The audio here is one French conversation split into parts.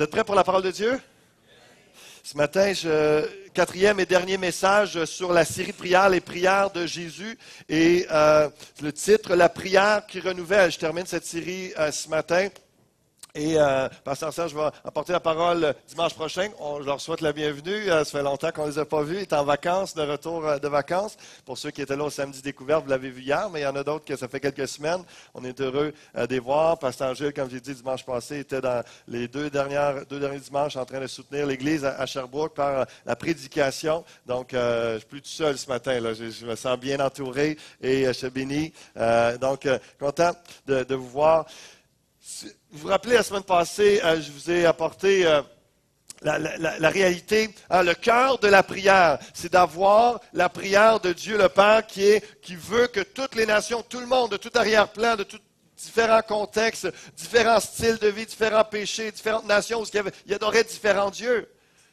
Vous êtes prêts pour la parole de Dieu? Ce matin, quatrième et dernier message sur la série de prières, les prières de Jésus. Et le titre, la prière qui renouvelle. Je termine cette série ce matin. Et Pasteur Serge va apporter la parole dimanche prochain. On leur souhaite la bienvenue. Ça fait longtemps qu'on ne les a pas vus. Il est en vacances, de retour de vacances. Pour ceux qui étaient là au samedi découverte, vous l'avez vu hier, mais il y en a d'autres que ça fait quelques semaines. On est heureux de les voir. Pasteur Gilles, comme j'ai dit dimanche passé, était dans les deux derniers dimanches en train de soutenir l'Église à Sherbrooke par la prédication. Donc, je ne suis plus tout seul ce matin. Là. Je me sens bien entouré et je suis béni. Content de vous voir. Vous vous rappelez, la semaine passée, je vous ai apporté la réalité. Le cœur de la prière, c'est d'avoir la prière de Dieu le Père qui veut que toutes les nations, tout le monde, de tout arrière-plan, de tout différents contextes, différents styles de vie, différents péchés, différentes nations où il adorait différents dieux.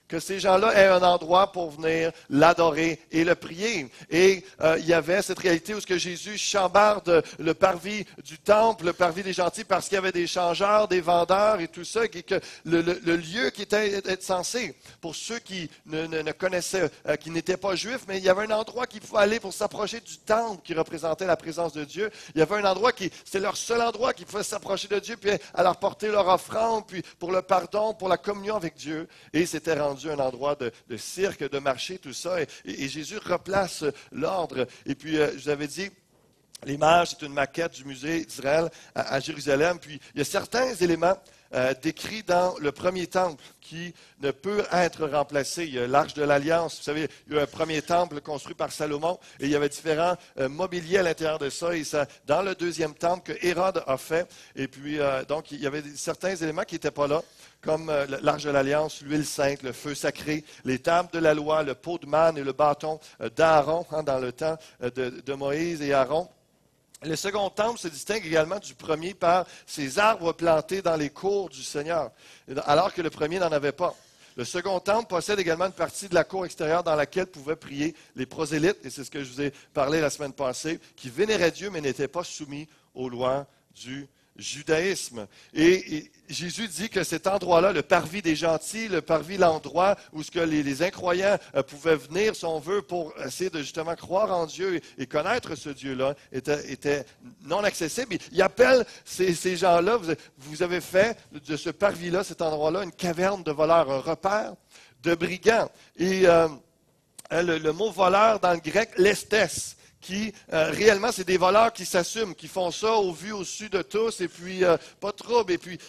Que ces gens-là aient un endroit pour venir l'adorer et le prier. Et il y avait cette réalité où Jésus chambarde le parvis du temple, le parvis des gentils, parce qu'il y avait des changeurs, des vendeurs et tout ça, et que le lieu qui était censé, pour ceux qui ne connaissaient, qui n'étaient pas juifs, mais il y avait un endroit qu'ils pouvaient aller pour s'approcher du temple qui représentait la présence de Dieu. Il y avait un endroit c'était leur seul endroit qu'ils pouvaient s'approcher de Dieu, puis alors porter leur offrande, puis pour le pardon, pour la communion avec Dieu. Et c'était rendu un endroit de cirque, de marché, tout ça. Et Jésus replace l'ordre. Et puis, je vous avais dit, l'image, c'est une maquette du musée d'Israël à Jérusalem. Puis, il y a certains éléments décrits dans le premier temple qui ne peut être remplacé. Il y a l'Arche de l'Alliance. Vous savez, il y a un premier temple construit par Salomon et il y avait différents mobiliers à l'intérieur de ça. Et ça, dans le deuxième temple que Hérode a fait. Et puis, donc, il y avait certains éléments qui n'étaient pas là, comme l'Arche de l'Alliance, l'huile sainte, le feu sacré, les tables de la loi, le pot de manne et le bâton d'Aaron dans le temps de Moïse et Aaron. Le second temple se distingue également du premier par ses arbres plantés dans les cours du Seigneur, alors que le premier n'en avait pas. Le second temple possède également une partie de la cour extérieure dans laquelle pouvaient prier les prosélytes, et c'est ce que je vous ai parlé la semaine passée, qui vénéraient Dieu mais n'étaient pas soumis aux lois du judaïsme. Et Jésus dit que cet endroit-là, le parvis des gentils, le parvis, l'endroit où les incroyants pouvaient venir, si on veut, pour essayer de justement croire en Dieu et connaître ce Dieu-là, était non accessible. Il appelle ces gens-là, vous avez fait de ce parvis-là, cet endroit-là, une caverne de voleurs, un repère de brigands. Et le mot voleur dans le grec, lestes, qui réellement, c'est des voleurs qui s'assument, qui font ça au vu, au su de tous, et puis pas de trouble. Et puis,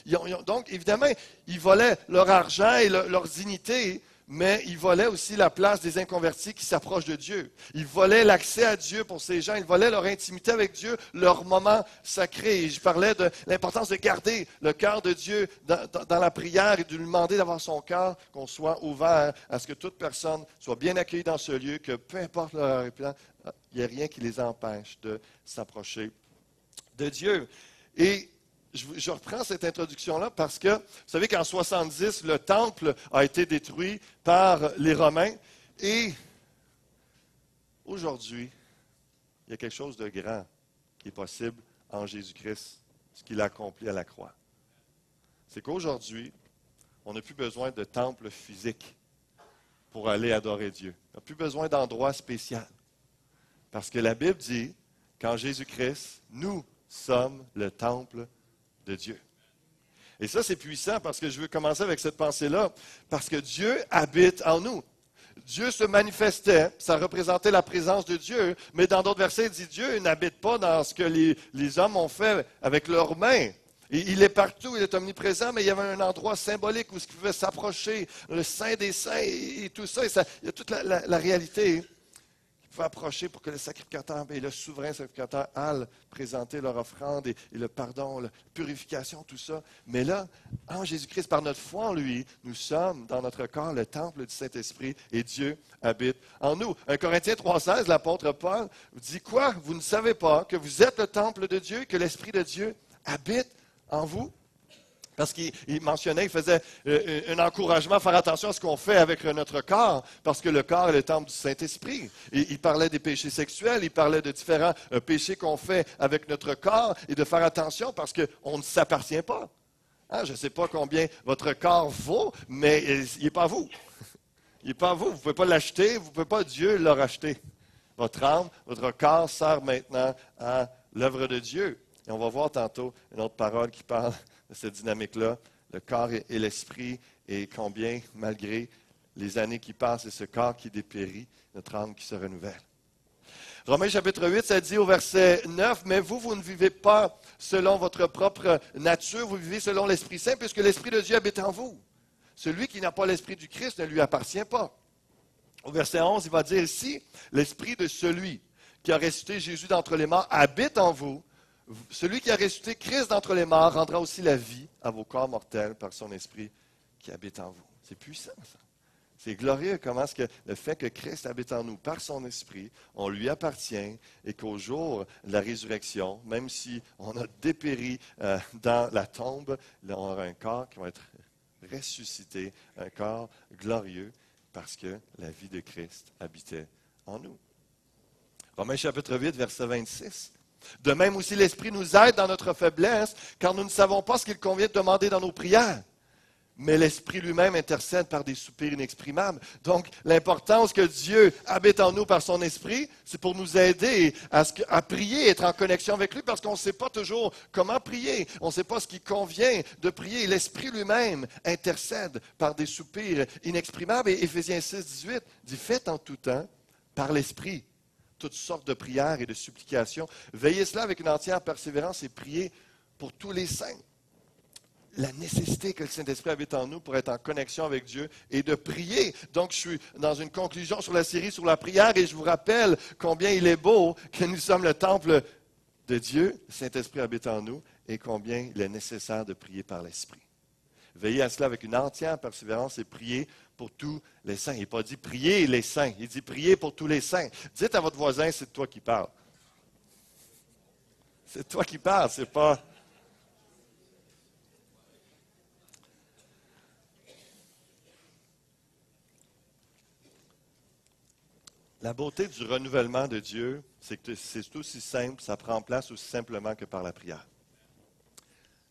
donc, évidemment, ils volaient leur argent et leur dignité, mais ils volaient aussi la place des inconvertis qui s'approchent de Dieu. Ils volaient l'accès à Dieu pour ces gens, ils volaient leur intimité avec Dieu, leur moment sacré. Et je parlais de l'importance de garder le cœur de Dieu dans la prière et de lui demander d'avoir son cœur, qu'on soit ouvert à ce que toute personne soit bien accueillie dans ce lieu, que peu importe leur plan, il n'y a rien qui les empêche de s'approcher de Dieu. Et je reprends cette introduction-là parce que, vous savez qu'en 70, le temple a été détruit par les Romains. Et aujourd'hui, il y a quelque chose de grand qui est possible en Jésus-Christ, ce qu'il a accompli à la croix. C'est qu'aujourd'hui, on n'a plus besoin de temple physique pour aller adorer Dieu. On n'a plus besoin d'endroit spécial. Parce que la Bible dit qu'en Jésus-Christ, nous sommes le temple de Dieu. Et ça, c'est puissant parce que je veux commencer avec cette pensée-là, parce que Dieu habite en nous. Dieu se manifestait, ça représentait la présence de Dieu, mais dans d'autres versets, il dit Dieu n'habite pas dans ce que les hommes ont fait avec leurs mains. Et il est partout, il est omniprésent, mais il y avait un endroit symbolique où il pouvait s'approcher, le Saint des Saints et tout ça. Il y a toute la réalité qui pouvait approcher pour que le sacrificateur et le souverain sacrificateur aillent présenter leur offrande et le pardon, la purification, tout ça. Mais là, en Jésus-Christ, par notre foi en lui, nous sommes dans notre corps le temple du Saint-Esprit et Dieu habite en nous. 1 Corinthiens 3,16, l'apôtre Paul dit quoi? Vous ne savez pas que vous êtes le temple de Dieu, que l'Esprit de Dieu habite en vous? Parce qu'il mentionnait, il faisait un encouragement à faire attention à ce qu'on fait avec notre corps, parce que le corps est le temple du Saint-Esprit. Et il parlait des péchés sexuels, il parlait de différents péchés qu'on fait avec notre corps, et de faire attention parce qu'on ne s'appartient pas. Hein, je ne sais pas combien votre corps vaut, mais il n'est pas à vous. Il n'est pas à vous. Vous ne pouvez pas l'acheter. Vous ne pouvez pas, Dieu l'a racheté. Votre âme, votre corps sert maintenant à l'œuvre de Dieu. Et on va voir tantôt une autre parole qui parle de cette dynamique-là, le corps et l'esprit, et combien, malgré les années qui passent et ce corps qui dépérit, notre âme qui se renouvelle. Romains chapitre 8, ça dit au verset 9, « Mais vous, vous ne vivez pas selon votre propre nature, vous vivez selon l'Esprit Saint, puisque l'Esprit de Dieu habite en vous. Celui qui n'a pas l'Esprit du Christ ne lui appartient pas. » Au verset 11, il va dire ici, « L'Esprit de celui qui a ressuscité Jésus d'entre les morts habite en vous. Celui qui a ressuscité Christ d'entre les morts rendra aussi la vie à vos corps mortels par son Esprit qui habite en vous. » C'est puissant, ça. C'est glorieux comment est-ce que le fait que Christ habite en nous par son Esprit, on lui appartient et qu'au jour de la résurrection, même si on a dépéri dans la tombe, là, on aura un corps qui va être ressuscité, un corps glorieux parce que la vie de Christ habitait en nous. Romains chapitre 8, verset 26. De même aussi l'Esprit nous aide dans notre faiblesse, car nous ne savons pas ce qu'il convient de demander dans nos prières. Mais l'Esprit lui-même intercède par des soupirs inexprimables. Donc, l'importance que Dieu habite en nous par son Esprit, c'est pour nous aider à prier, être en connexion avec lui, parce qu'on ne sait pas toujours comment prier. On ne sait pas ce qui convient de prier. L'Esprit lui-même intercède par des soupirs inexprimables. Et Éphésiens 6, 18 dit, « Faites en tout temps, par l'Esprit, toutes sortes de prières et de supplications. Veillez cela avec une entière persévérance et priez pour tous les saints. » La nécessité que le Saint-Esprit habite en nous pour être en connexion avec Dieu et de prier. Donc, je suis dans une conclusion sur la série sur la prière et je vous rappelle combien il est beau que nous sommes le temple de Dieu, le Saint-Esprit habite en nous, et combien il est nécessaire de prier par l'Esprit. Veillez à cela avec une entière persévérance et priez pour tous les saints. Il n'a pas dit priez les saints, il dit priez pour tous les saints. Dites à votre voisin, c'est toi qui parles. C'est toi qui parles, c'est pas... La beauté du renouvellement de Dieu, c'est que c'est aussi simple, ça prend place aussi simplement que par la prière.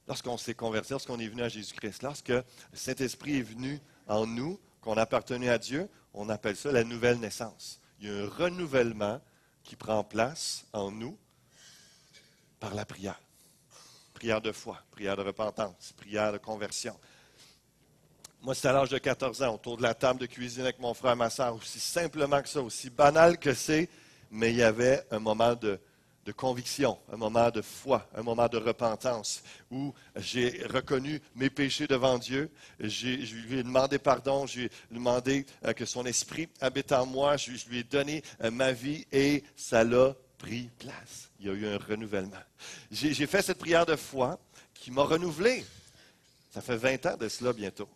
Lorsqu'on s'est converti, lorsqu'on est venu à Jésus-Christ, lorsque le Saint-Esprit est venu en nous, qu'on a appartenu à Dieu, on appelle ça la nouvelle naissance. Il y a un renouvellement qui prend place en nous par la prière. Prière de foi, prière de repentance, prière de conversion. Moi, c'était à l'âge de 14 ans, autour de la table de cuisine avec mon frère et ma soeur, aussi simplement que ça, aussi banal que c'est, mais il y avait un moment de conviction, un moment de foi, un moment de repentance, où j'ai reconnu mes péchés devant Dieu, je lui ai demandé pardon, je lui ai demandé que son esprit habite en moi, je lui ai donné ma vie et ça l'a pris place. Il y a eu un renouvellement. J'ai fait cette prière de foi qui m'a renouvelé. Ça fait 20 ans de cela bientôt.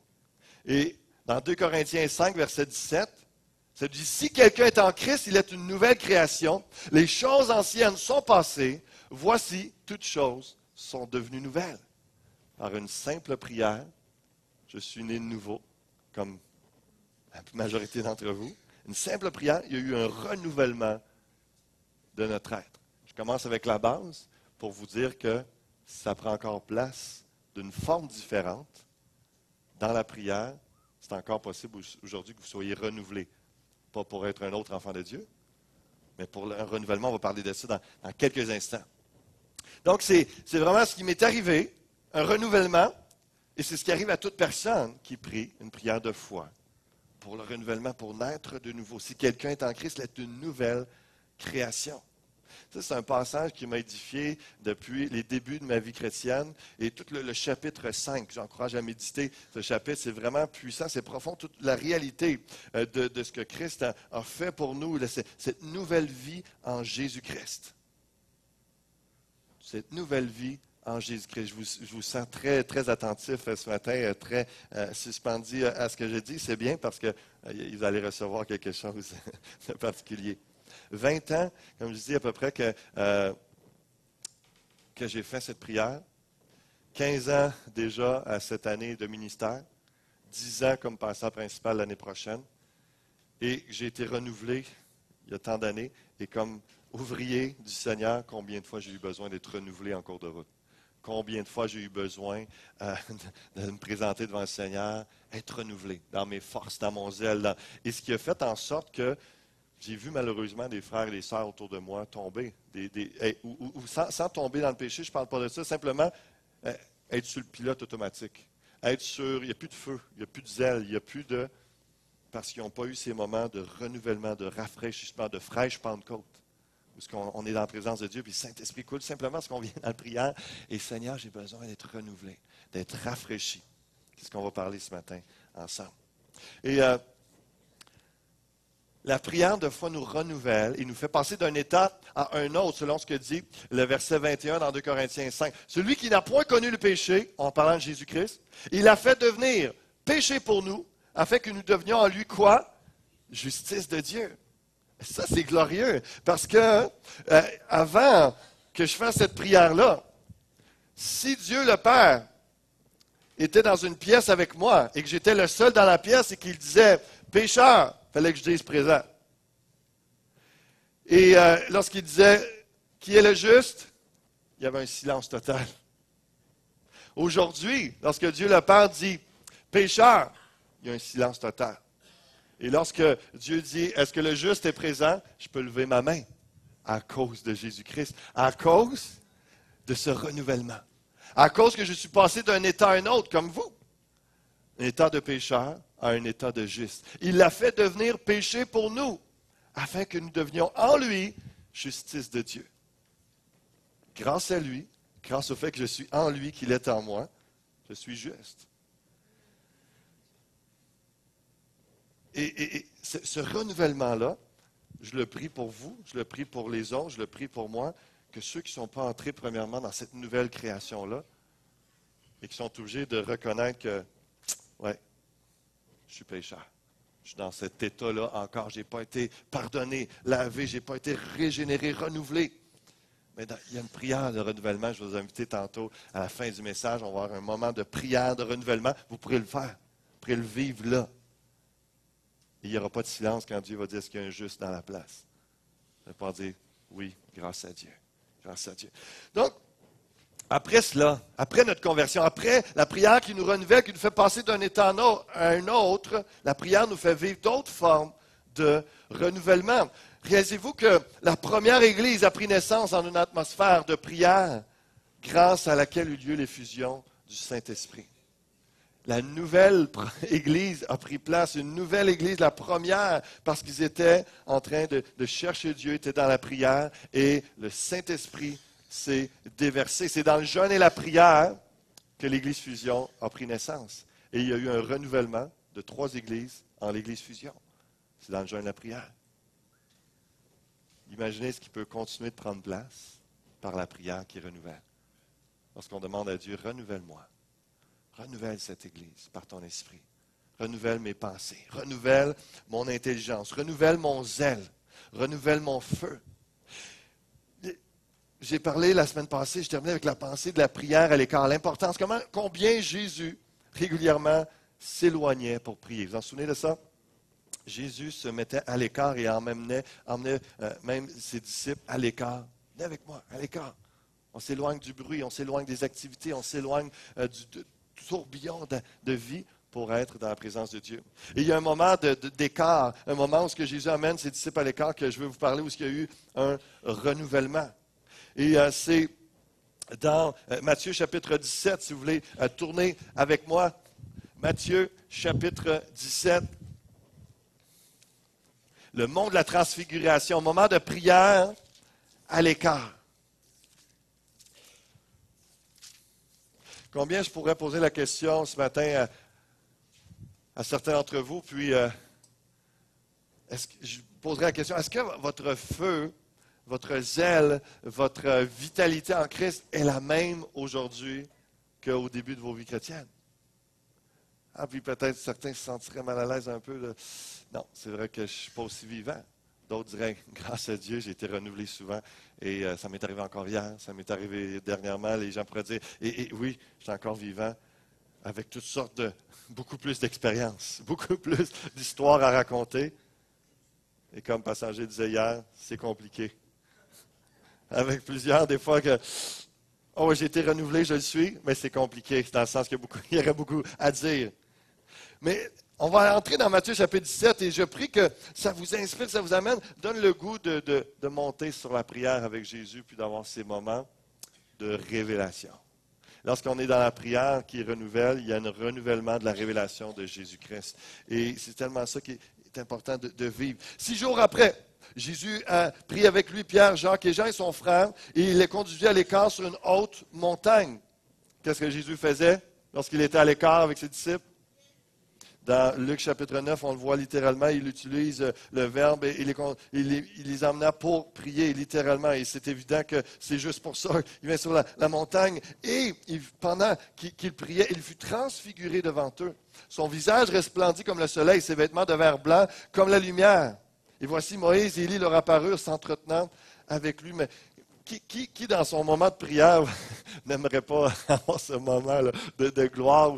Et dans 2 Corinthiens 5, verset 17, ça dit, « Si quelqu'un est en Christ, il est une nouvelle création. Les choses anciennes sont passées. Voici, toutes choses sont devenues nouvelles. » Par une simple prière, je suis né de nouveau, comme la majorité d'entre vous. Une simple prière, il y a eu un renouvellement de notre être. Je commence avec la base pour vous dire que ça prend encore place d'une forme différente. Dans la prière, c'est encore possible aujourd'hui que vous soyez renouvelés. Pas pour être un autre enfant de Dieu, mais pour un renouvellement. On va parler de ça dans quelques instants. Donc, c'est vraiment ce qui m'est arrivé, un renouvellement, et c'est ce qui arrive à toute personne qui prie une prière de foi pour le renouvellement, pour naître de nouveau. Si quelqu'un est en Christ, il est une nouvelle création. Ça, c'est un passage qui m'a édifié depuis les débuts de ma vie chrétienne. Et tout le chapitre 5, j'encourage à méditer ce chapitre, c'est vraiment puissant, c'est profond, toute la réalité de ce que Christ a fait pour nous, cette nouvelle vie en Jésus-Christ. Cette nouvelle vie en Jésus-Christ. Je vous sens très, très attentif ce matin, très suspendu à ce que je dis. C'est bien parce que vous allez recevoir quelque chose de particulier. 20 ans, comme je dis à peu près, que j'ai fait cette prière. 15 ans déjà à cette année de ministère. 10 ans comme pasteur principal l'année prochaine. Et j'ai été renouvelé il y a tant d'années. Et comme ouvrier du Seigneur, combien de fois j'ai eu besoin d'être renouvelé en cours de route? Combien de fois j'ai eu besoin de me présenter devant le Seigneur, être renouvelé dans mes forces, dans mon zèle. Et ce qui a fait en sorte que j'ai vu malheureusement des frères et des sœurs autour de moi tomber, ou sans tomber dans le péché, je ne parle pas de ça, simplement être sur le pilote automatique. Être sûr, il n'y a plus de feu, il n'y a plus de zèle, il n'y a plus de... Parce qu'ils n'ont pas eu ces moments de renouvellement, de rafraîchissement, de fraîche Pentecôte. Parce qu'on est dans la présence de Dieu, puis le Saint-Esprit coule simplement parce qu'on vient dans la prière. Et Seigneur, j'ai besoin d'être renouvelé, d'être rafraîchi. C'est ce qu'on va parler ce matin ensemble. Et la prière de foi nous renouvelle et nous fait passer d'un état à un autre, selon ce que dit le verset 21 dans 2 Corinthiens 5. Celui qui n'a point connu le péché, en parlant de Jésus-Christ, il a fait devenir péché pour nous, afin que nous devenions en lui quoi? Justice de Dieu. Ça, c'est glorieux, parce que avant que je fasse cette prière-là, si Dieu le Père était dans une pièce avec moi et que j'étais le seul dans la pièce et qu'il disait « pécheur », il fallait que je dise « présent ». Et lorsqu'il disait « qui est le juste », il y avait un silence total. Aujourd'hui, lorsque Dieu le Père dit « pécheur », il y a un silence total. Et lorsque Dieu dit, est-ce que le juste est présent? Je peux lever ma main à cause de Jésus-Christ, à cause de ce renouvellement, à cause que je suis passé d'un état à un autre, comme vous, un état de pécheur à un état de juste. Il l'a fait devenir péché pour nous, afin que nous devenions en lui justice de Dieu. Grâce à lui, grâce au fait que je suis en lui, qu'il est en moi, je suis juste. Et ce renouvellement-là, je le prie pour vous, je le prie pour les autres, je le prie pour moi, que ceux qui ne sont pas entrés premièrement dans cette nouvelle création-là et qui sont obligés de reconnaître que, ouais, je suis pécheur. Je suis dans cet état-là encore, je n'ai pas été pardonné, lavé, je n'ai pas été régénéré, renouvelé. Mais il y a une prière de renouvellement, je vais vous inviter tantôt à la fin du message, on va avoir un moment de prière de renouvellement, vous pourrez le faire, vous pourrez le vivre là. Il n'y aura pas de silence quand Dieu va dire qu'il y a un juste dans la place. Il ne va pas dire oui, grâce à Dieu. Grâce à Dieu. Donc, après cela, après notre conversion, après la prière qui nous renouvelle, qui nous fait passer d'un état à un autre, la prière nous fait vivre d'autres formes de renouvellement. Réalisez-vous que la première Église a pris naissance en une atmosphère de prière grâce à laquelle eut lieu l'effusion du Saint-Esprit. La nouvelle Église a pris place, une nouvelle Église, la première, parce qu'ils étaient en train de chercher Dieu, étaient dans la prière, et le Saint-Esprit s'est déversé. C'est dans le jeûne et la prière que l'Église Fusion a pris naissance. Et il y a eu un renouvellement de 3 églises en l'Église Fusion. C'est dans le jeûne et la prière. Imaginez ce qui peut continuer de prendre place par la prière qui renouvelle. Lorsqu'on demande à Dieu, renouvelle-moi. Renouvelle cette Église par ton esprit. Renouvelle mes pensées. Renouvelle mon intelligence. Renouvelle mon zèle. Renouvelle mon feu. J'ai parlé la semaine passée, je terminais avec la pensée de la prière à l'écart. L'importance, combien Jésus régulièrement s'éloignait pour prier. Vous vous en souvenez de ça? Jésus se mettait à l'écart et emmenait même ses disciples à l'écart. Venez avec moi, à l'écart. On s'éloigne du bruit, on s'éloigne des activités, on s'éloigne du tourbillon de vie pour être dans la présence de Dieu. Et il y a un moment d'écart, un moment où Jésus amène ses disciples à l'écart que je veux vous parler, où il y a eu un renouvellement. Et c'est dans Matthieu chapitre 17, si vous voulez tourner avec moi. Matthieu chapitre 17. Le mont de la transfiguration, moment de prière à l'écart. Combien je pourrais poser la question ce matin à certains d'entre vous, puis je poserai la question, est-ce que votre feu, votre zèle, votre vitalité en Christ est la même aujourd'hui qu'au début de vos vies chrétiennes? Ah, puis peut-être certains se sentiraient mal à l'aise un peu. Non, c'est vrai que je ne suis pas aussi vivant. D'autres diraient, grâce à Dieu, j'ai été renouvelé souvent. Et ça m'est arrivé encore hier, ça m'est arrivé dernièrement. Les gens pourraient dire, et oui, je suis encore vivant, avec toutes sortes beaucoup plus d'expériences, beaucoup plus d'histoires à raconter. Et comme Passager disait hier, c'est compliqué. Avec plusieurs, des fois, que Oh, oui, j'ai été renouvelé, je le suis, mais c'est compliqué, dans le sens qu'il y a il y aurait beaucoup à dire. Mais on va entrer dans Matthieu chapitre 17 et je prie que ça vous inspire, ça vous amène, donne le goût de monter sur la prière avec Jésus puis d'avoir ces moments de révélation. Lorsqu'on est dans la prière qui renouvelle, il y a un renouvellement de la révélation de Jésus-Christ. Et c'est tellement ça qui est important de vivre. 6 jours après, Jésus a pris avec lui Pierre, Jacques et Jean et son frère et il les conduisit à l'écart sur une haute montagne. Qu'est-ce que Jésus faisait lorsqu'il était à l'écart avec ses disciples? Dans Luc chapitre 9, on le voit littéralement, il utilise le verbe et il les emmena pour prier littéralement. Et c'est évident que c'est juste pour ça. Il vient sur la montagne et pendant qu'il priait, il fut transfiguré devant eux. Son visage resplendit comme le soleil, ses vêtements devinrent blancs comme la lumière. Et voici Moïse et Élie leur apparurent s'entretenant avec lui. Mais qui, dans son moment de prière, n'aimerait pas avoir ce moment là, de gloire où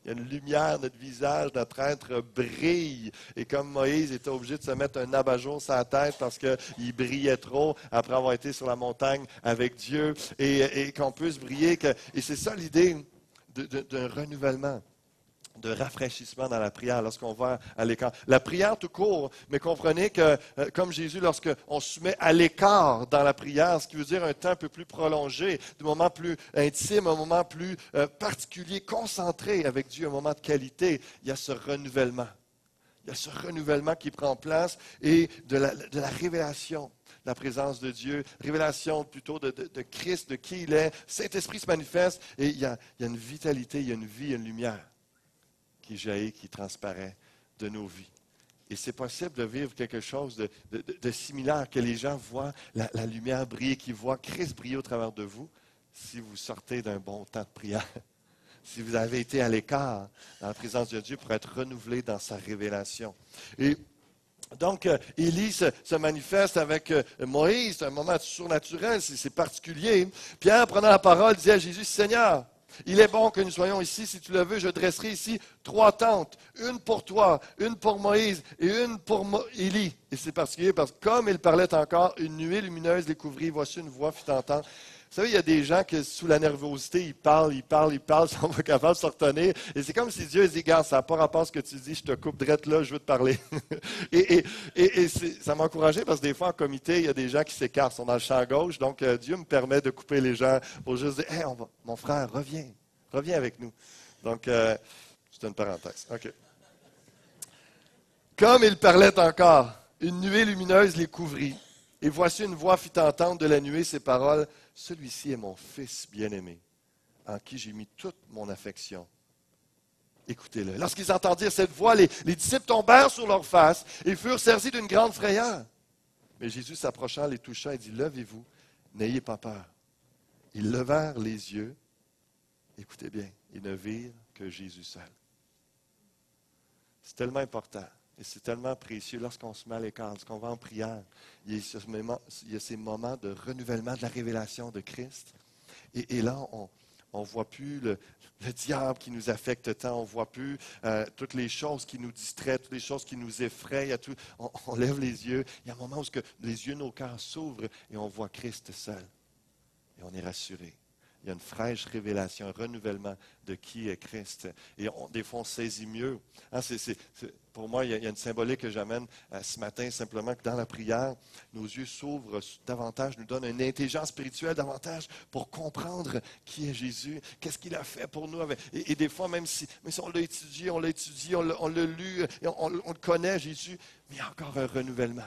il y a une lumière, notre visage, notre être brille. Et comme Moïse était obligé de se mettre un abat-jour sur la tête parce qu'il brillait trop après avoir été sur la montagne avec Dieu et qu'on puisse briller. Et c'est ça l'idée d'un renouvellement, de rafraîchissement dans la prière lorsqu'on va à l'écart. La prière tout court, mais comprenez que, comme Jésus, lorsqu'on se met à l'écart dans la prière, ce qui veut dire un temps un peu plus prolongé, un moment plus intime, un moment plus particulier, concentré avec Dieu, un moment de qualité, il y a ce renouvellement. Il y a ce renouvellement qui prend place et de la révélation de la présence de Dieu, révélation plutôt de Christ, de qui il est. Saint-Esprit se manifeste et il y a une vitalité, il y a une vie, il y a une lumière qui jaillit, qui transparaît de nos vies. Et c'est possible de vivre quelque chose de similaire, que les gens voient la lumière briller, qu'ils voient Christ briller au travers de vous, si vous sortez d'un bon temps de prière, si vous avez été à l'écart dans la présence de Dieu pour être renouvelé dans sa révélation. Et donc, Élie se manifeste avec Moïse, c'est un moment surnaturel, c'est particulier. Pierre, prenant la parole, dit à Jésus, Seigneur, il est bon que nous soyons ici. Si tu le veux, je dresserai ici 3 tentes. Une pour toi, une pour Moïse et une pour Élie. Et c'est particulier parce que comme il parlait encore, une nuée lumineuse les couvrit. Voici une voix fut entendre. Vous savez, il y a des gens qui, sous la nervosité, ils parlent, ils sont pas capables de se retenir. Et c'est comme si Dieu dit, regarde, ça n'a pas rapport à ce que tu dis, je te coupe direct là, je veux te parler. et ça m'a encouragé parce que des fois, en comité, il y a des gens qui s'écartent, sont dans le champ gauche. Donc, Dieu me permet de couper les gens pour juste dire, hey, mon frère, reviens avec nous. Donc, c'est une parenthèse. OK. Comme il parlait encore, une nuée lumineuse les couvrit. Et voici une voix fit entendre de la nuée ces paroles. Celui-ci est mon fils bien-aimé, en qui j'ai mis toute mon affection. Écoutez-le. Lorsqu'ils entendirent cette voix, les disciples tombèrent sur leurs faces et furent saisis d'une grande frayeur. Mais Jésus s'approchant, les toucha et dit, levez-vous, n'ayez pas peur. Ils levèrent les yeux, écoutez bien, ils ne virent que Jésus seul. C'est tellement important. Et c'est tellement précieux lorsqu'on se met à l'écart, lorsqu'on va en prière. Il y a ces moments de renouvellement de la révélation de Christ. Et là, on ne voit plus le diable qui nous affecte tant, on ne voit plus toutes les choses qui nous distraient, toutes les choses qui nous effraient. On lève les yeux. Il y a un moment où les yeux de nos cœurs s'ouvrent et on voit Christ seul. Et on est rassuré. Il y a une fraîche révélation, un renouvellement de qui est Christ. Et des fois, on saisit mieux. Hein, pour moi, il y a une symbolique que j'amène ce matin, simplement que dans la prière, nos yeux s'ouvrent davantage, nous donnent une intelligence spirituelle davantage pour comprendre qui est Jésus, qu'est-ce qu'il a fait pour nous. Et des fois, même si on l'a étudié, on l'a lu, on le connaît, Jésus, mais il y a encore un renouvellement.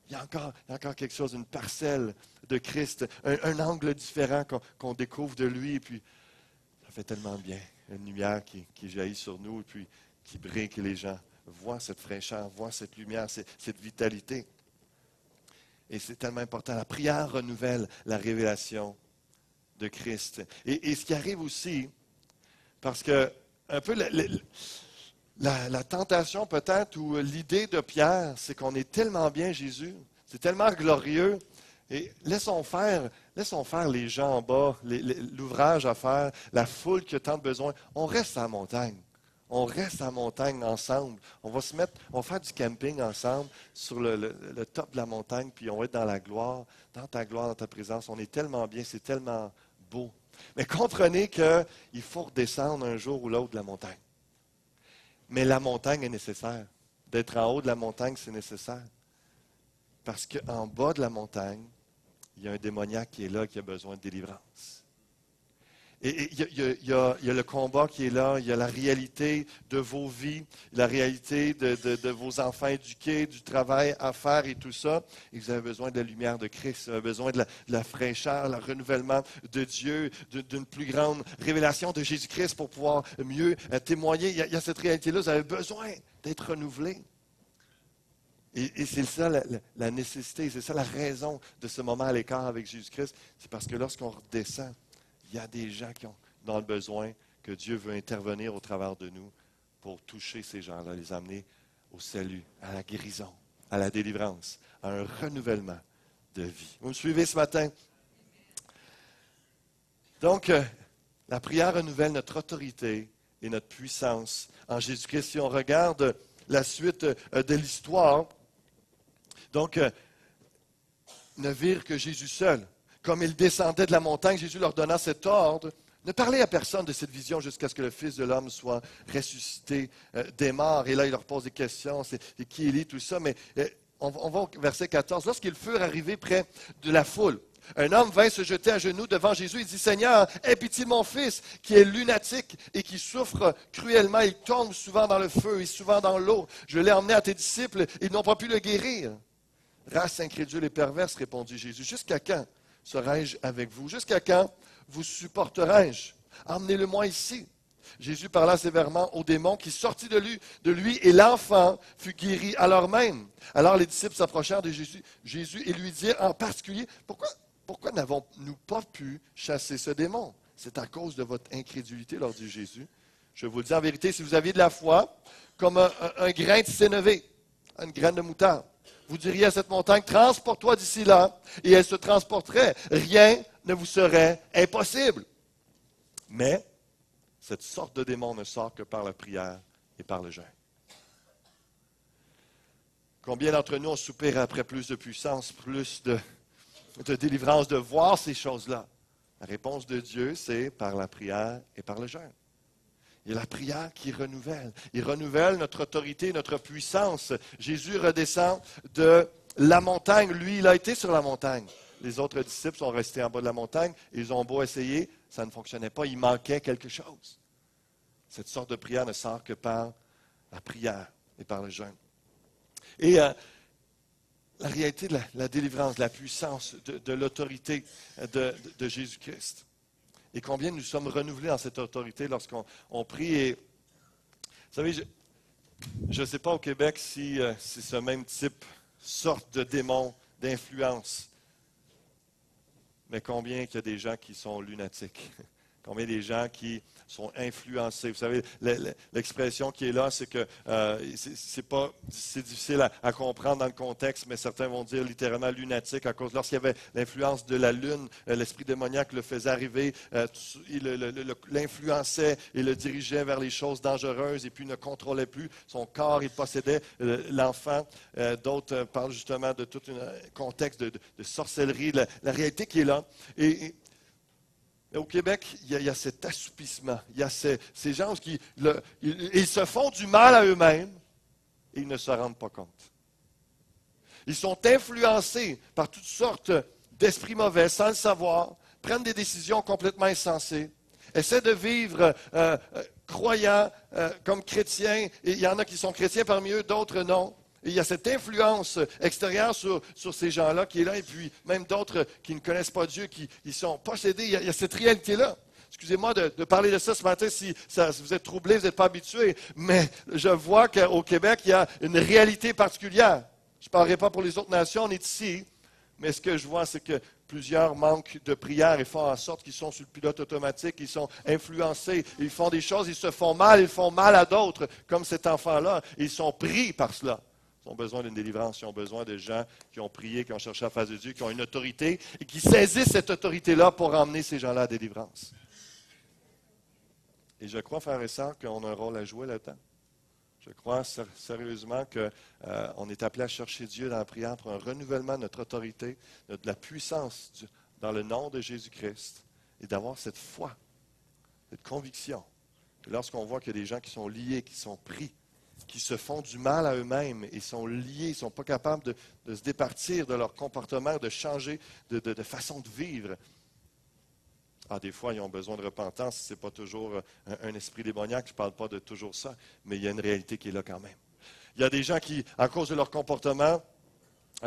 Il y a encore quelque chose, une parcelle de Christ, un angle différent qu'on découvre de lui. Et puis, ça fait tellement bien. Une lumière qui jaillit sur nous et puis qui brille, que les gens voient cette fraîcheur, voient cette lumière, cette vitalité. Et c'est tellement important. La prière renouvelle la révélation de Christ. Et ce qui arrive aussi, parce que un peu la tentation peut-être, ou l'idée de Pierre, c'est qu'on est tellement bien Jésus, c'est tellement glorieux, et laissons faire les gens en bas, l'ouvrage à faire, la foule qui a tant de besoins. On reste à la montagne. On reste à la montagne ensemble. On va faire du camping ensemble sur le top de la montagne, puis on va être dans la gloire, dans ta gloire, dans ta présence. On est tellement bien, c'est tellement beau. Mais comprenez qu'il faut redescendre un jour ou l'autre de la montagne. Mais la montagne est nécessaire. D'être en haut de la montagne, c'est nécessaire. Parce qu'en bas de la montagne, il y a un démoniaque qui est là, qui a besoin de délivrance. Et il y a le combat qui est là, il y a la réalité de vos vies, la réalité de vos enfants éduqués, du travail à faire et tout ça. Et vous avez besoin de la lumière de Christ, vous avez besoin de la fraîcheur, le renouvellement de Dieu, d'une plus grande révélation de Jésus-Christ pour pouvoir mieux témoigner. Il y a cette réalité-là, vous avez besoin d'être renouvelé. Et c'est ça la nécessité, c'est ça la raison de ce moment à l'écart avec Jésus-Christ. C'est parce que lorsqu'on redescend, il y a des gens qui ont dans le besoin que Dieu veut intervenir au travers de nous pour toucher ces gens-là, les amener au salut, à la guérison, à la délivrance, à un renouvellement de vie. Vous me suivez ce matin? Donc, la prière renouvelle notre autorité et notre puissance en Jésus-Christ. Si on regarde la suite de l'histoire, donc, ne virent que Jésus seul. Comme il descendait de la montagne, Jésus leur donna cet ordre. Ne parlez à personne de cette vision jusqu'à ce que le Fils de l'homme soit ressuscité des morts. Et là, il leur pose des questions. C'est qui Élie, tout ça. Mais on va au verset 14. Lorsqu'ils furent arrivés près de la foule, un homme vint se jeter à genoux devant Jésus et dit, « Seigneur, aie pitié de mon fils, qui est lunatique et qui souffre cruellement. Il tombe souvent dans le feu et souvent dans l'eau. Je l'ai emmené à tes disciples, ils n'ont pas pu le guérir. » « Race incrédule et perverse, répondit Jésus. Jusqu'à quand serai-je avec vous? Jusqu'à quand vous supporterai-je? Emmenez-le-moi ici. » Jésus parla sévèrement au démon qui sortit de lui et l'enfant fut guéri alors même. Alors les disciples s'approchèrent de Jésus et lui dirent en particulier, pourquoi n'avons-nous pas pu chasser ce démon? C'est à cause de votre incrédulité, leur dit Jésus. Je vous le dis en vérité, si vous aviez de la foi, comme un grain de sénévé, une graine de moutarde, vous diriez à cette montagne, transporte-toi d'ici là, et elle se transporterait. Rien ne vous serait impossible. Mais cette sorte de démon ne sort que par la prière et par le jeûne. Combien d'entre nous ont soupiré après plus de puissance, plus de délivrance, de voir ces choses-là? La réponse de Dieu, c'est par la prière et par le jeûne. Il y a la prière qui renouvelle. Il renouvelle notre autorité, notre puissance. Jésus redescend de la montagne. Lui, il a été sur la montagne. Les autres disciples sont restés en bas de la montagne. Ils ont beau essayer, ça ne fonctionnait pas. Il manquait quelque chose. Cette sorte de prière ne sort que par la prière et par le jeûne. Et la réalité de la délivrance, de la puissance, de l'autorité de Jésus-Christ. Et combien nous sommes renouvelés en cette autorité lorsqu'on prie. Et, vous savez, je ne sais pas au Québec si ce même type, sorte de démon, d'influence. Mais combien il y a des gens qui sont lunatiques? Combien des gens qui sont influencés? Vous savez, l'expression qui est là, c'est que c'est difficile à comprendre dans le contexte, mais certains vont dire littéralement lunatique à cause, lorsqu'il y avait l'influence de la lune, l'esprit démoniaque le faisait arriver, il l'influençait et le dirigeait vers les choses dangereuses et puis il ne contrôlait plus son corps, il possédait l'enfant. D'autres parlent justement de tout un contexte de sorcellerie, la réalité qui est là. Et au Québec, il y a cet assoupissement. Il y a ces gens qui ils se font du mal à eux-mêmes et ils ne se rendent pas compte. Ils sont influencés par toutes sortes d'esprits mauvais sans le savoir, prennent des décisions complètement insensées, essaient de vivre croyants comme chrétiens. Et il y en a qui sont chrétiens parmi eux, d'autres non. Et il y a cette influence extérieure sur ces gens-là qui est là, et puis même d'autres qui ne connaissent pas Dieu, qui sont possédés. Il y a cette réalité-là. Excusez-moi de parler de ça ce matin si vous êtes troublés, vous n'êtes pas habitués, mais je vois qu'au Québec, il y a une réalité particulière. Je ne parlerai pas pour les autres nations, on est ici, mais ce que je vois, c'est que plusieurs manquent de prière et font en sorte qu'ils sont sur le pilote automatique, ils sont influencés, ils font des choses, ils se font mal, ils font mal à d'autres, comme cet enfant-là, ils sont pris par cela. Ils ont besoin d'une délivrance, ils ont besoin de gens qui ont prié, qui ont cherché la face de Dieu, qui ont une autorité et qui saisissent cette autorité-là pour emmener ces gens-là à la délivrance. Et je crois, frères et sœurs, qu'on a un rôle à jouer là-dedans. Je crois sérieusement qu'on est appelé à chercher Dieu dans la prière pour un renouvellement de notre autorité, de la puissance dans le nom de Jésus-Christ. et d'avoir cette foi, cette conviction. Que lorsqu'on voit qu'il y a des gens qui sont liés, qui sont pris, qui se font du mal à eux-mêmes et sont liés, ils ne sont pas capables de se départir de leur comportement, de changer de façon de vivre. Des fois, ils ont besoin de repentance, ce n'est pas toujours un esprit démoniaque, je ne parle pas de toujours ça, mais il y a une réalité qui est là quand même. Il y a des gens qui, à cause de leur comportement,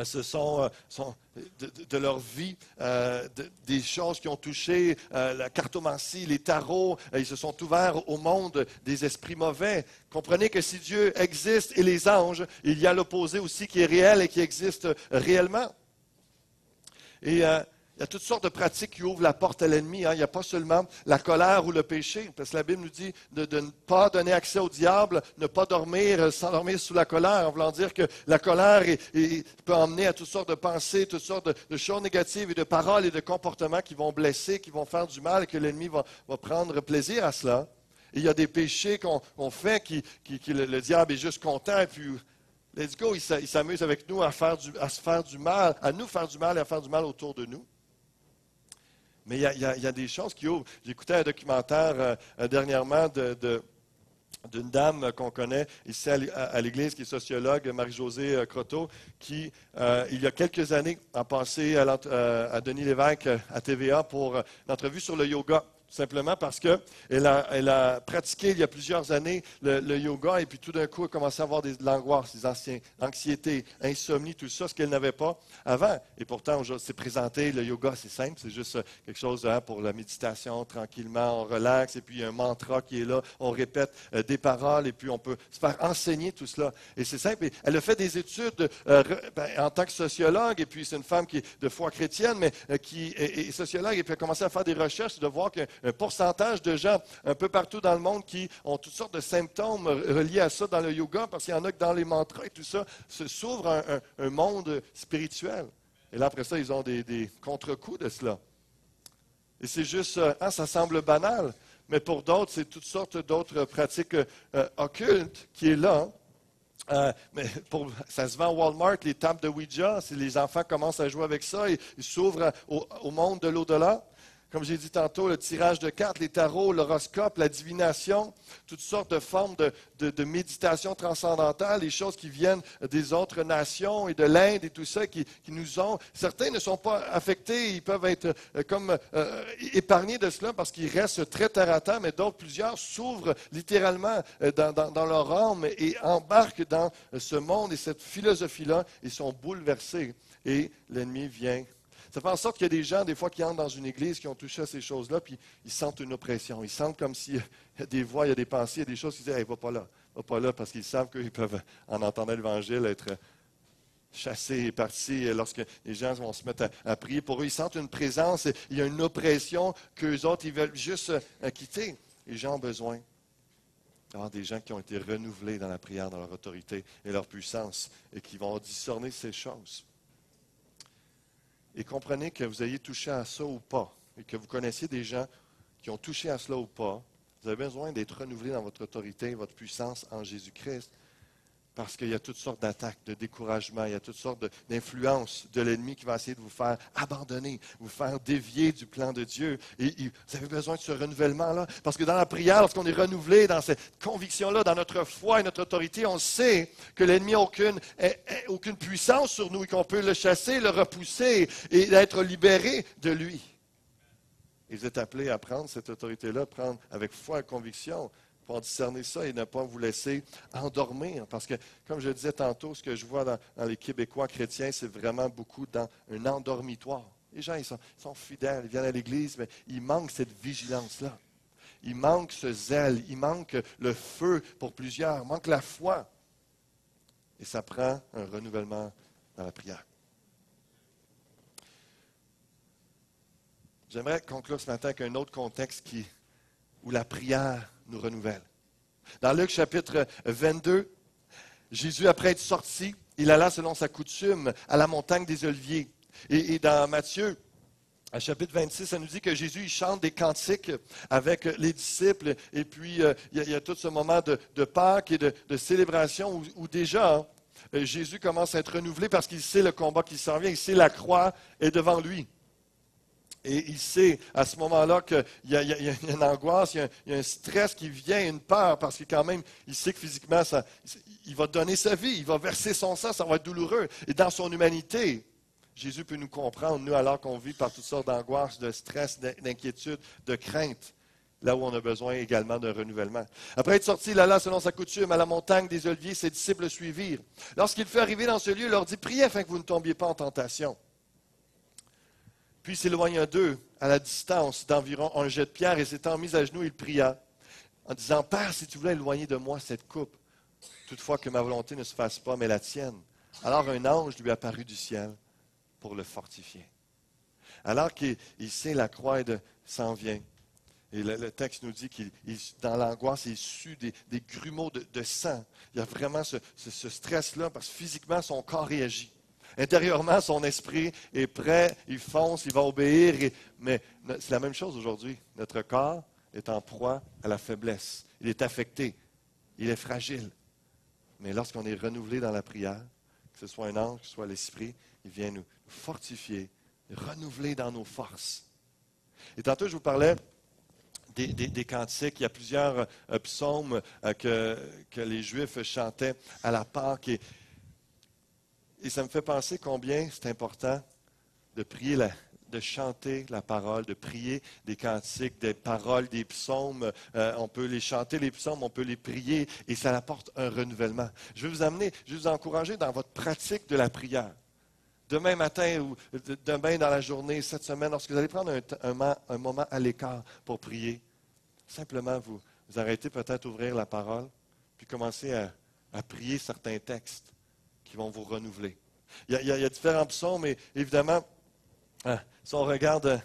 ce sont de leur vie, des choses qui ont touché la cartomancie, les tarots, ils se sont ouverts au monde des esprits mauvais. Comprenez que si Dieu existe et les anges, il y a l'opposé aussi qui est réel et qui existe réellement. Et il y a toutes sortes de pratiques qui ouvrent la porte à l'ennemi. Il n'y a pas seulement la colère ou le péché, parce que la Bible nous dit de ne pas donner accès au diable, ne pas s'endormir sous la colère, en voulant dire que la colère peut emmener à toutes sortes de pensées, toutes sortes de choses négatives et de paroles et de comportements qui vont blesser, qui vont faire du mal et que l'ennemi va prendre plaisir à cela. Et il y a des péchés qu'on fait le diable est juste content et puis let's go, il s'amuse avec nous à se faire du mal, à nous faire du mal et à faire du mal autour de nous. Mais il y a des choses qui ouvrent. J'écoutais un documentaire dernièrement d'une dame qu'on connaît ici à l'Église, qui est sociologue, Marie-Josée Croteau, qui, il y a quelques années, a passé à Denis Lévesque à TVA pour une entrevue sur le yoga. Simplement parce qu'elle a pratiqué il y a plusieurs années le yoga et puis tout d'un coup, elle a commencé à avoir de l'angoisse, des anxiétés, insomnie, tout ça, ce qu'elle n'avait pas avant. Et pourtant, c'est présenté, le yoga, c'est simple, c'est juste quelque chose pour la méditation, tranquillement, on relaxe, et puis il y a un mantra qui est là, on répète des paroles, et puis on peut se faire enseigner tout cela. Et c'est simple. Et elle a fait des études en tant que sociologue, et puis c'est une femme qui est de foi chrétienne, mais qui est sociologue, et puis elle a commencé à faire des recherches, de voir qu'un pourcentage de gens un peu partout dans le monde qui ont toutes sortes de symptômes reliés à ça dans le yoga, parce qu'il y en a que dans les mantras et tout ça, s'ouvre un monde spirituel. Et là, après ça, ils ont des contre-coups de cela. Et c'est juste, ça semble banal, mais pour d'autres, c'est toutes sortes d'autres pratiques occultes qui est là. Mais ça se vend à Walmart, les tables de Ouija, si les enfants commencent à jouer avec ça, ils s'ouvrent au monde de l'au-delà. Comme j'ai dit tantôt, le tirage de cartes, les tarots, l'horoscope, la divination, toutes sortes de formes de méditation transcendantale, les choses qui viennent des autres nations et de l'Inde et tout ça, qui nous ont... Certains ne sont pas affectés, ils peuvent être épargnés de cela parce qu'ils restent très terre à terre, mais d'autres, plusieurs, s'ouvrent littéralement dans leur âme et embarquent dans ce monde et cette philosophie-là et sont bouleversés. Et l'ennemi vient... Ça fait en sorte qu'il y a des gens, des fois, qui entrent dans une église, qui ont touché à ces choses-là, puis ils sentent une oppression. Ils sentent comme s'il y a des voix, il y a des pensées, il y a des choses qui disent « Hey, va pas là, parce qu'ils savent qu'ils peuvent, en entendant l'Évangile, être chassés et partis lorsque les gens vont se mettre à prier pour eux. Ils sentent une présence, il y a une oppression qu'eux autres, ils veulent juste quitter. Les gens ont besoin d'avoir des gens qui ont été renouvelés dans la prière, dans leur autorité et leur puissance, et qui vont discerner ces choses. Et comprenez que vous ayez touché à ça ou pas, et que vous connaissiez des gens qui ont touché à cela ou pas, vous avez besoin d'être renouvelé dans votre autorité, votre puissance en Jésus-Christ, parce qu'il y a toutes sortes d'attaques, de découragement, il y a toutes sortes d'influences de l'ennemi qui va essayer de vous faire abandonner, vous faire dévier du plan de Dieu. Et vous avez besoin de ce renouvellement-là, parce que dans la prière, lorsqu'on est renouvelé dans cette conviction-là, dans notre foi et notre autorité, on sait que l'ennemi n'a aucune puissance sur nous et qu'on peut le chasser, le repousser et être libéré de lui. Et vous êtes appelés à prendre cette autorité-là, prendre avec foi et conviction, pour discerner ça et ne pas vous laisser endormir. Parce que, comme je le disais tantôt, ce que je vois dans les Québécois chrétiens, c'est vraiment beaucoup dans un endormitoire. Les gens, ils sont fidèles, ils viennent à l'Église, mais il manque cette vigilance-là. Il manque ce zèle, il manque le feu pour plusieurs, il manque la foi. Et ça prend un renouvellement dans la prière. J'aimerais conclure ce matin avec un autre contexte où la prière nous renouvelle. Dans Luc chapitre 22, Jésus, après être sorti, il alla selon sa coutume à la montagne des Oliviers. Et dans Matthieu, à chapitre 26, ça nous dit que Jésus il chante des cantiques avec les disciples. Et puis, il y a tout ce moment de Pâques et de célébration où déjà, Jésus commence à être renouvelé parce qu'il sait le combat qui s'en vient. Il sait la croix est devant lui. Et il sait à ce moment-là qu'il y a une angoisse, il y a un stress qui vient, une peur, parce que quand même, il sait que physiquement, il va donner sa vie, il va verser son sang, ça va être douloureux. Et dans son humanité, Jésus peut nous comprendre, nous, alors qu'on vit par toutes sortes d'angoisses, de stress, d'inquiétude, de crainte, là où on a besoin également d'un renouvellement. Après être sorti, il alla selon sa coutume à la montagne des Oliviers, ses disciples le suivirent. Lorsqu'il fut arrivé dans ce lieu, il leur dit, priez afin que vous ne tombiez pas en tentation. Puis s'éloigna d'eux à la distance d'environ un jet de pierre et s'étant mis à genoux, il pria en disant, Père, si tu voulais éloigner de moi cette coupe, toutefois que ma volonté ne se fasse pas, mais la tienne. Alors un ange lui apparut du ciel pour le fortifier. Alors qu'il sait la croix s'en vient. Et le texte nous dit qu'il, dans l'angoisse, il sue des grumeaux de sang. Il y a vraiment ce stress-là parce que physiquement, son corps réagit. Intérieurement, son esprit est prêt, il fonce, il va obéir. Mais c'est la même chose aujourd'hui. Notre corps est en proie à la faiblesse. Il est affecté. Il est fragile. Mais lorsqu'on est renouvelé dans la prière, que ce soit un ange, que ce soit l'esprit, il vient nous fortifier, renouveler dans nos forces. Et tantôt, je vous parlais des cantiques. Il y a plusieurs psaumes que les Juifs chantaient à la Pâque. Et ça me fait penser combien c'est important de prier, de chanter la parole, de prier des cantiques, des paroles, des psaumes. On peut les chanter, les psaumes, on peut les prier et ça apporte un renouvellement. Je vais vous encourager dans votre pratique de la prière. Demain matin ou demain dans la journée, cette semaine, lorsque vous allez prendre un moment à l'écart pour prier, simplement vous arrêtez peut-être d'ouvrir la parole, puis commencez à prier certains textes qui vont vous renouveler. Il y a différents psaumes, mais évidemment, si on regarde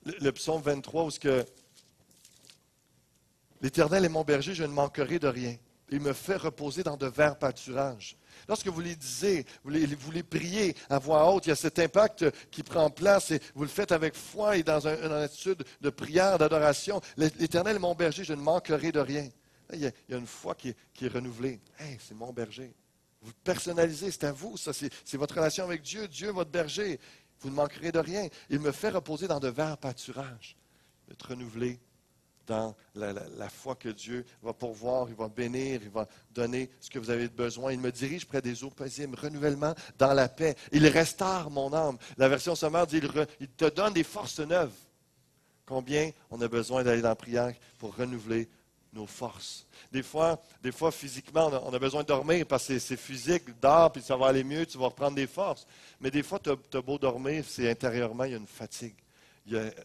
le psaume 23, où ce que l'Éternel est mon berger, je ne manquerai de rien. Il me fait reposer dans de verts pâturages. Lorsque vous les disiez, vous les priez à voix haute, il y a cet impact qui prend place et vous le faites avec foi et dans une attitude de prière, d'adoration. L'Éternel est mon berger, je ne manquerai de rien. Il y a une foi qui est renouvelée. Hey, c'est mon berger. Vous personnalisez, c'est à vous, ça, c'est votre relation avec Dieu. Dieu, votre berger. Vous ne manquerez de rien. Il me fait reposer dans de verts pâturages. Être renouvelé dans la foi que Dieu va pourvoir, il va bénir, il va donner ce que vous avez besoin. Il me dirige près des eaux paisibles, renouvellement dans la paix. Il restaure mon âme. La version sommaire dit, il te donne des forces neuves. Combien on a besoin d'aller dans la prière pour renouveler nos forces. Des fois, physiquement, on a besoin de dormir parce que c'est physique, dors, puis ça va aller mieux, tu vas reprendre des forces. Mais des fois, tu as beau dormir, c'est intérieurement, il y a une fatigue.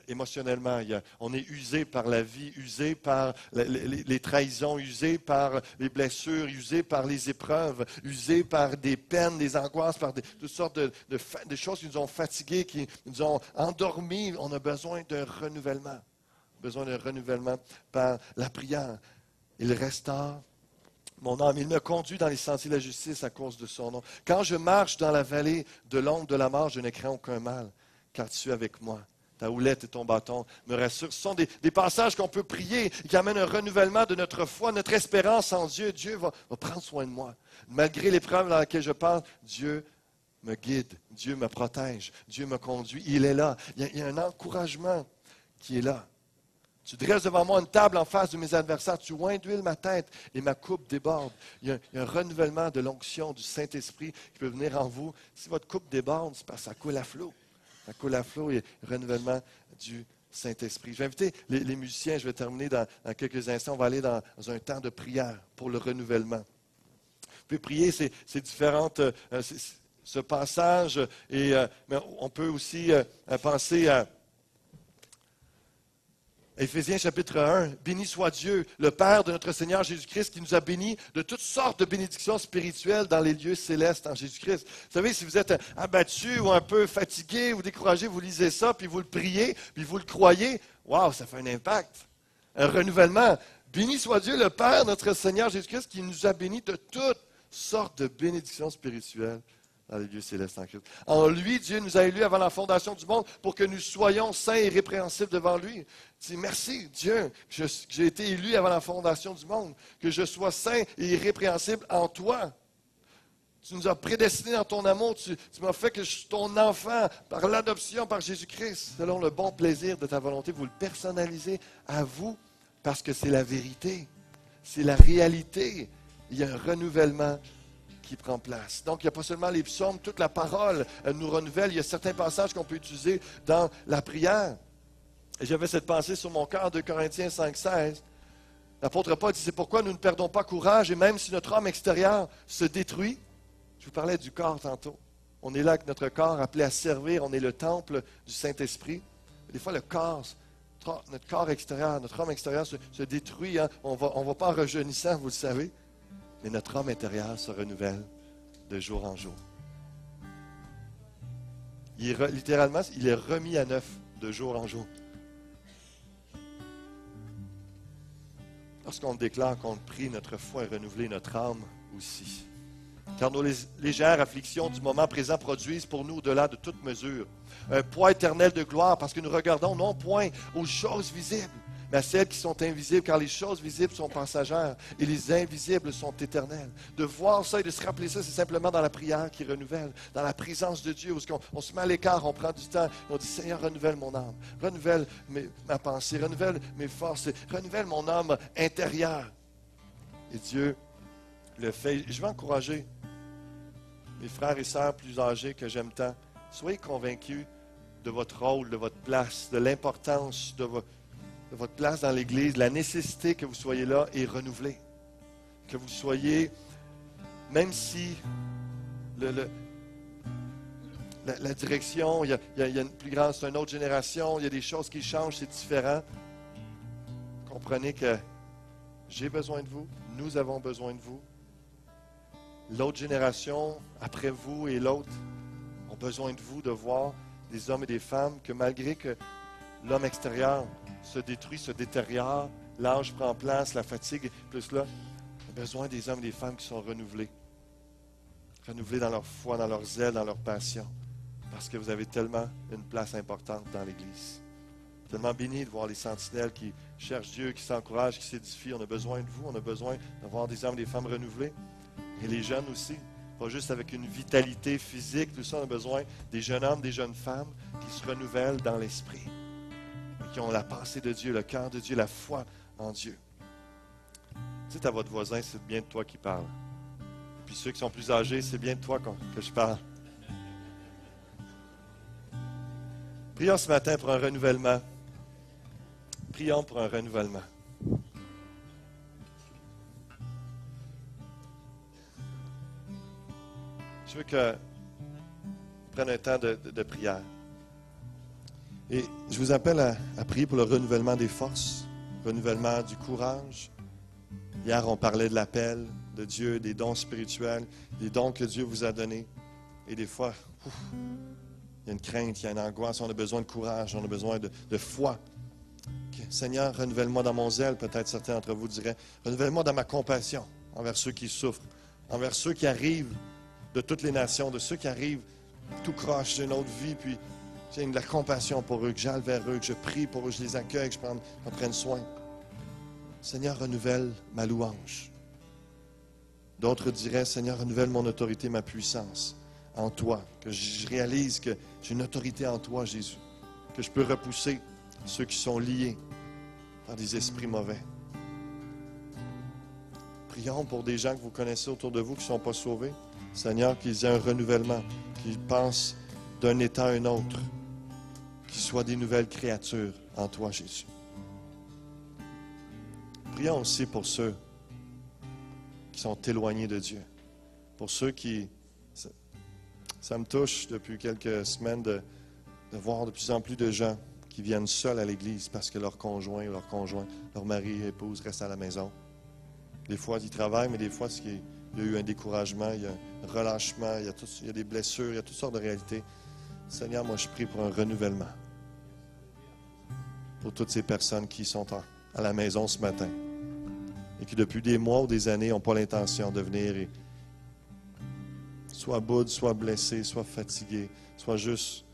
Émotionnellement, on est usé par la vie, usé par les trahisons, usé par les blessures, usé par les épreuves, usé par des peines, des angoisses, par toutes sortes de choses qui nous ont fatigués, qui nous ont endormis. On a besoin d'un renouvellement. Besoin d'un renouvellement par la prière. Il restaure mon âme. Il me conduit dans les sentiers de la justice à cause de son nom. Quand je marche dans la vallée de l'ombre de la mort, je ne crains aucun mal, car tu es avec moi. Ta houlette et ton bâton me rassurent. Ce sont des passages qu'on peut prier qui amènent un renouvellement de notre foi, notre espérance en Dieu. Dieu va prendre soin de moi. Malgré l'épreuve dans laquelle je passe, Dieu me guide, Dieu me protège, Dieu me conduit. Il est là. Il y a un encouragement qui est là. Tu dresses devant moi une table en face de mes adversaires. Tu oins d'huile ma tête et ma coupe déborde. Il y a un renouvellement de l'onction du Saint-Esprit qui peut venir en vous. Si votre coupe déborde, c'est parce que ça coule à flot. Ça coule à flot et renouvellement du Saint-Esprit. Je vais inviter les musiciens. Je vais terminer dans quelques instants. On va aller dans un temps de prière pour le renouvellement. Vous pouvez prier ces différentes... ce passage. Mais on peut aussi penser à Éphésiens chapitre 1, béni soit Dieu, le Père de notre Seigneur Jésus-Christ, qui nous a bénis de toutes sortes de bénédictions spirituelles dans les lieux célestes en Jésus-Christ. Vous savez, si vous êtes abattu ou un peu fatigué ou découragé, vous lisez ça, puis vous le priez, puis vous le croyez, waouh, ça fait un impact, un renouvellement. Béni soit Dieu, le Père de notre Seigneur Jésus-Christ, qui nous a bénis de toutes sortes de bénédictions spirituelles dans les lieux célestes en Christ. En lui, Dieu nous a élus avant la fondation du monde pour que nous soyons saints et irrépréhensibles devant lui. Dis merci, Dieu, que j'ai été élu avant la fondation du monde, que je sois saint et irrépréhensible en toi. Tu nous as prédestinés dans ton amour. Tu m'as fait que je suis ton enfant par l'adoption, par Jésus-Christ, selon le bon plaisir de ta volonté. Vous le personnalisez à vous parce que c'est la vérité. C'est la réalité. Il y a un renouvellement qui prend place. Donc, il n'y a pas seulement les psaumes, toute la parole nous renouvelle. Il y a certains passages qu'on peut utiliser dans la prière. Et j'avais cette pensée sur mon cœur, 2 Corinthiens 5,16. L'apôtre Paul dit, c'est pourquoi nous ne perdons pas courage, et même si notre homme extérieur se détruit, je vous parlais du corps tantôt. On est là avec notre corps appelé à servir, on est le temple du Saint-Esprit. Des fois, notre corps extérieur, notre homme extérieur se détruit. Hein. On va pas en rajeunissant, vous le savez. Mais notre homme intérieur se renouvelle de jour en jour. Littéralement, il est remis à neuf de jour en jour. Lorsqu'on déclare qu'on prie, notre foi est renouvelée, notre âme aussi. Car nos légères afflictions du moment présent produisent pour nous, au-delà de toute mesure, un poids éternel de gloire, parce que nous regardons non point aux choses visibles, mais à celles qui sont invisibles, car les choses visibles sont passagères et les invisibles sont éternelles. De voir ça et de se rappeler ça, c'est simplement dans la prière qui renouvelle, dans la présence de Dieu, où on se met à l'écart, on prend du temps, on dit, Seigneur, renouvelle mon âme, renouvelle ma pensée, renouvelle mes forces, renouvelle mon âme intérieure. Et Dieu le fait. Je vais encourager mes frères et sœurs plus âgés que j'aime tant. Soyez convaincus de votre rôle, de votre place, de l'importance de votre place dans l'Église, la nécessité que vous soyez là et renouvelé. Que vous soyez, même si la direction, il y a une plus grande, c'est une autre génération, il y a des choses qui changent, c'est différent. Comprenez que j'ai besoin de vous, nous avons besoin de vous. L'autre génération, après vous et l'autre, ont besoin de vous, de voir des hommes et des femmes que malgré que l'homme extérieur se détruit, se détériore, l'âge prend place, la fatigue, plus là, on a besoin des hommes et des femmes qui sont renouvelés. Renouvelés dans leur foi, dans leur zèle, dans leur passion. Parce que vous avez tellement une place importante dans l'Église. Tellement béni de voir les sentinelles qui cherchent Dieu, qui s'encouragent, qui s'édifient. On a besoin de vous, on a besoin d'avoir des hommes et des femmes renouvelés. Et les jeunes aussi, pas juste avec une vitalité physique, tout ça, on a besoin des jeunes hommes, des jeunes femmes qui se renouvellent dans l'esprit. Et qui ont la pensée de Dieu, le cœur de Dieu, la foi en Dieu. Dites à votre voisin, c'est bien de toi qui parle. Puis ceux qui sont plus âgés, c'est bien de toi que je parle. Prions ce matin pour un renouvellement. Prions pour un renouvellement. Je veux que vous preniez un temps de prière. Et je vous appelle à prier pour le renouvellement des forces, renouvellement du courage. Hier, on parlait de l'appel de Dieu, des dons spirituels, des dons que Dieu vous a donnés. Et des fois, il y a une crainte, il y a une angoisse, on a besoin de courage, on a besoin de foi. Seigneur, renouvelle-moi dans mon zèle, peut-être certains d'entre vous diraient, renouvelle-moi dans ma compassion envers ceux qui souffrent, envers ceux qui arrivent de toutes les nations, de ceux qui arrivent tout croche d'une autre vie, puis j'ai de la compassion pour eux, que j'aille vers eux, que je prie pour eux, que je les accueille, que j'en prenne soin. Seigneur, renouvelle ma louange. D'autres diraient, Seigneur, renouvelle mon autorité, ma puissance en toi, que je réalise que j'ai une autorité en toi, Jésus, que je peux repousser ceux qui sont liés par des esprits mauvais. Prions pour des gens que vous connaissez autour de vous qui ne sont pas sauvés. Seigneur, qu'ils aient un renouvellement, qu'ils passent d'un état à un autre, qu'ils soient des nouvelles créatures en toi, Jésus. Prions aussi pour ceux qui sont éloignés de Dieu, pour ceux qui... Ça me touche depuis quelques semaines de voir de plus en plus de gens qui viennent seuls à l'église parce que leur conjoint, leur mari, épouse restent à la maison. Des fois, ils travaillent, mais des fois, il y a eu un découragement, il y a un relâchement, il y a des blessures, il y a toutes sortes de réalités. Seigneur, moi, je prie pour un renouvellement. Pour toutes ces personnes qui sont à la maison ce matin et qui, depuis des mois ou des années, n'ont pas l'intention de venir et soit boudes, soit blessés, soit fatigués, soit juste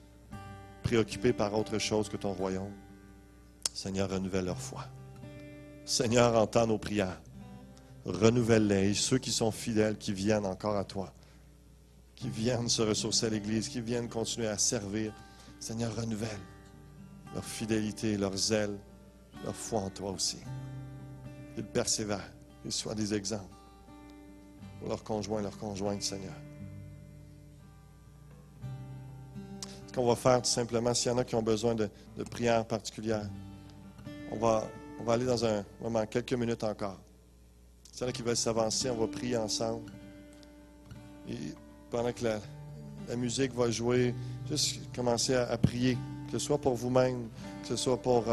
préoccupés par autre chose que ton royaume. Seigneur, renouvelle leur foi. Seigneur, entends nos prières. Renouvelle-les. Et ceux qui sont fidèles, qui viennent encore à toi, qui viennent se ressourcer à l'Église, qui viennent continuer à servir. Seigneur, renouvelle leur fidélité, leur zèle, leur foi en toi aussi. Qu'ils persévèrent, qu'ils soient des exemples pour leurs conjoints et leurs conjointes, Seigneur. Ce qu'on va faire tout simplement, s'il y en a qui ont besoin de prières particulières, on va aller dans un moment, quelques minutes encore. S'il y en a qui veulent s'avancer, on va prier ensemble. Et pendant que la musique va jouer, juste commencer à prier, que ce soit pour vous-même, que ce soit pour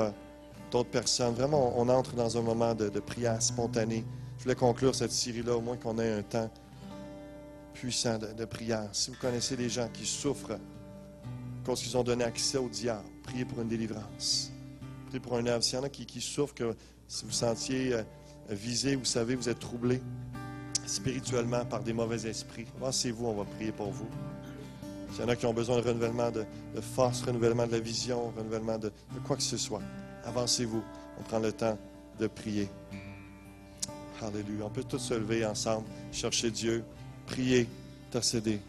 d'autres personnes. Vraiment, on entre dans un moment de prière spontanée. Je voulais conclure cette série-là, au moins qu'on ait un temps puissant de prière. Si vous connaissez des gens qui souffrent parce qu'ils ont donné accès au diable, priez pour une délivrance. Priez pour un œuvre. S'il y en a qui souffrent, que si vous sentiez visé, vous savez, vous êtes troublé spirituellement par des mauvais esprits, avancez-vous, on va prier pour vous. S'il y en a qui ont besoin de renouvellement de force, renouvellement de la vision, renouvellement de quoi que ce soit, avancez-vous. On prend le temps de prier. Alléluia. On peut tous se lever ensemble, chercher Dieu, prier, intercéder.